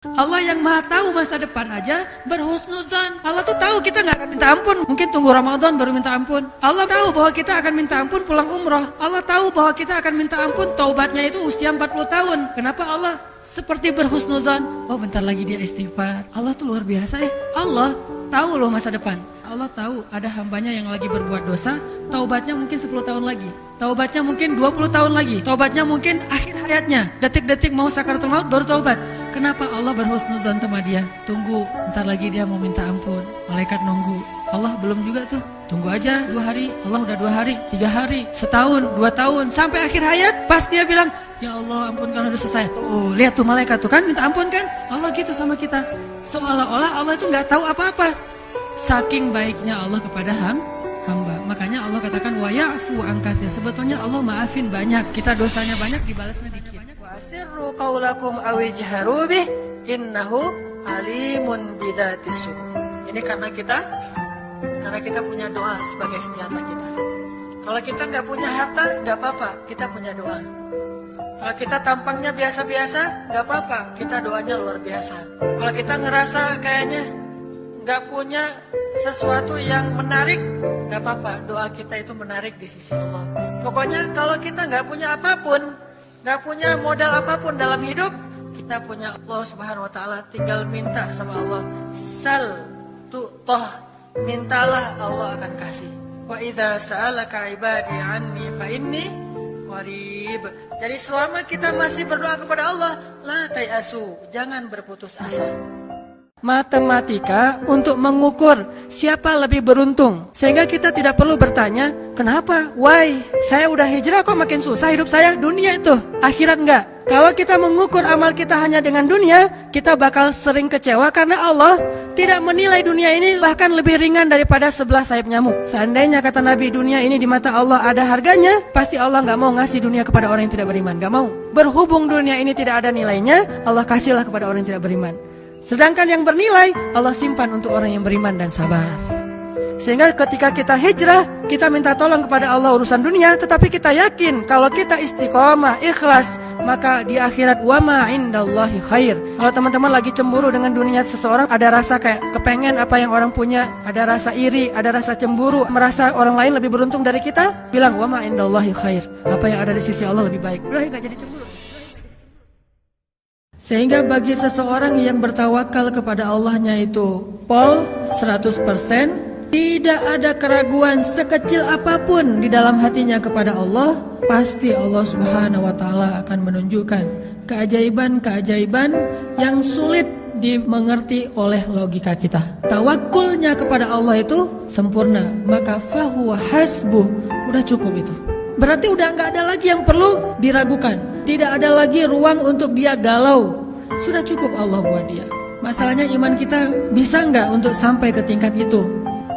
Allah yang maha tahu masa depan aja berhusnuzan. Allah tuh tahu kita nggak akan minta ampun. Mungkin tunggu Ramadan baru minta ampun. Allah tahu bahwa kita akan minta ampun pulang umroh. Allah tahu bahwa kita akan minta ampun taubatnya itu usia 40 tahun. Kenapa Allah seperti berhusnuzan? Oh bentar lagi dia istighfar. Allah tuh luar biasa ya. Allah tahu loh masa depan. Allah tahu ada hambanya yang lagi berbuat dosa, taubatnya mungkin 10 tahun lagi, taubatnya mungkin 20 tahun lagi, taubatnya mungkin akhir hayatnya, detik-detik mau sakaratul maut baru taubat. Kenapa Allah berhusnuzan sama dia? Tunggu, bentar lagi dia mau minta ampun. Malaikat nunggu. Allah belum juga tuh. Tunggu aja 2 hari. Allah udah 2 hari, 3 hari, setahun, 2 tahun, sampai akhir hayat. Pas dia bilang, ya Allah ampunkan dosa saya. Tuh, lihat tuh malaikat tuh kan minta ampun kan? Allah gitu sama kita. Seolah-olah Allah itu nggak tahu apa-apa. Saking baiknya Allah kepada hamba. Makanya Allah katakan wa ya'fu an katsir. Sebetulnya Allah maafin banyak. Kita dosanya banyak dibalasnya dikit. Wa asirru qaulakum aw ijharu bih innahu alimun bidzatis sudur. Ini karena kita punya doa sebagai senjata kita. Kalau kita nggak punya harta, nggak apa-apa, kita punya doa. Kalau kita tampangnya biasa-biasa, nggak apa-apa, kita doanya luar biasa. Kalau kita ngerasa kayaknya nggak punya sesuatu yang menarik, nggak apa-apa, doa kita itu menarik di sisi Allah. Pokoknya kalau kita nggak punya apapun, nggak punya modal apapun dalam hidup, kita punya Allah Subhanahu Wa Taala. Tinggal minta sama Allah. Sal tu'toh, mintalah Allah akan kasih. Wa idza sa'alaka ibadi anni fa inni qarib. Jadi selama kita masih berdoa kepada Allah, la tayasu, jangan berputus asa. Matematika untuk mengukur siapa lebih beruntung. Sehingga kita tidak perlu bertanya, kenapa? Why? Saya udah hijrah kok makin susah hidup saya. Dunia itu, akhirat enggak. Kalau kita mengukur amal kita hanya dengan dunia, kita bakal sering kecewa karena Allah tidak menilai dunia ini bahkan lebih ringan daripada 11 sayap nyamuk. Seandainya kata Nabi dunia ini di mata Allah ada harganya, pasti Allah nggak mau ngasih dunia kepada orang yang tidak beriman. Nggak mau. Berhubung dunia ini tidak ada nilainya, Allah kasihlah kepada orang yang tidak beriman. Sedangkan yang bernilai, Allah simpan untuk orang yang beriman dan sabar. Sehingga ketika kita hijrah, kita minta tolong kepada Allah urusan dunia, tetapi kita yakin kalau kita istiqomah, ikhlas, maka di akhirat wa ma indallahi khair. Kalau teman-teman lagi cemburu dengan dunia seseorang, ada rasa kayak kepengen apa yang orang punya, ada rasa iri, ada rasa cemburu, merasa orang lain lebih beruntung dari kita, bilang wa ma indallahi khair. Apa yang ada di sisi Allah lebih baik. Udah enggak jadi cemburu. Sehingga bagi seseorang yang bertawakal kepada Allahnya itu pol 100%, tidak ada keraguan sekecil apapun di dalam hatinya kepada Allah, pasti Allah Subhanahu Wa Taala akan menunjukkan keajaiban-keajaiban yang sulit dimengerti oleh logika kita. Tawakulnya kepada Allah itu sempurna, maka fahuwa hasbuh, udah cukup itu. Berarti udah nggak ada lagi yang perlu diragukan. Tidak ada lagi ruang untuk dia galau. Sudah cukup Allah buat dia. Masalahnya iman kita bisa nggak untuk sampai ke tingkat itu.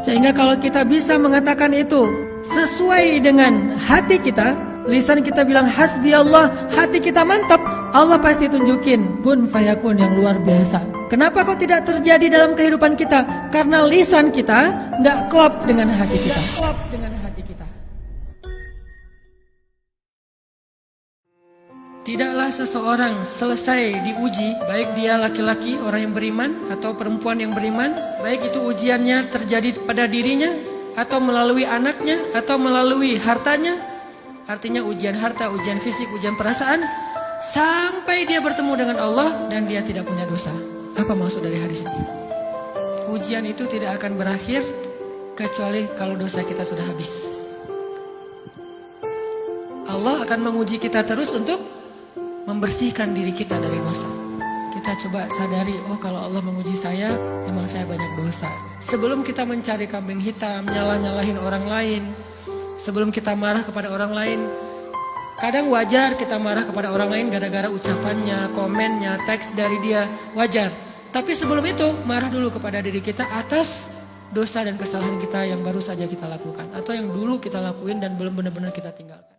Sehingga kalau kita bisa mengatakan itu sesuai dengan hati kita, lisan kita bilang hasbi Allah, hati kita mantap, Allah pasti tunjukin kun fayakun yang luar biasa. Kenapa kok tidak terjadi dalam kehidupan kita? Karena lisan kita nggak klop dengan hati kita. Tidaklah seseorang selesai diuji, baik dia laki-laki, orang yang beriman, atau perempuan yang beriman, baik itu ujiannya terjadi pada dirinya, atau melalui anaknya, atau melalui hartanya, artinya ujian harta, ujian fisik, ujian perasaan, sampai dia bertemu dengan Allah dan dia tidak punya dosa. Apa maksud dari hadis ini? Ujian itu tidak akan berakhir kecuali kalau dosa kita sudah habis. Allah akan menguji kita terus untuk membersihkan diri kita dari dosa. Kita coba sadari, oh kalau Allah menguji saya, emang saya banyak dosa. Sebelum kita mencari kambing hitam, nyalahin orang lain, sebelum kita marah kepada orang lain, kadang wajar kita marah kepada orang lain gara-gara ucapannya, komennya, teks dari dia, wajar. Tapi sebelum itu, marah dulu kepada diri kita atas dosa dan kesalahan kita yang baru saja kita lakukan, atau yang dulu kita lakuin dan belum benar-benar kita tinggalkan.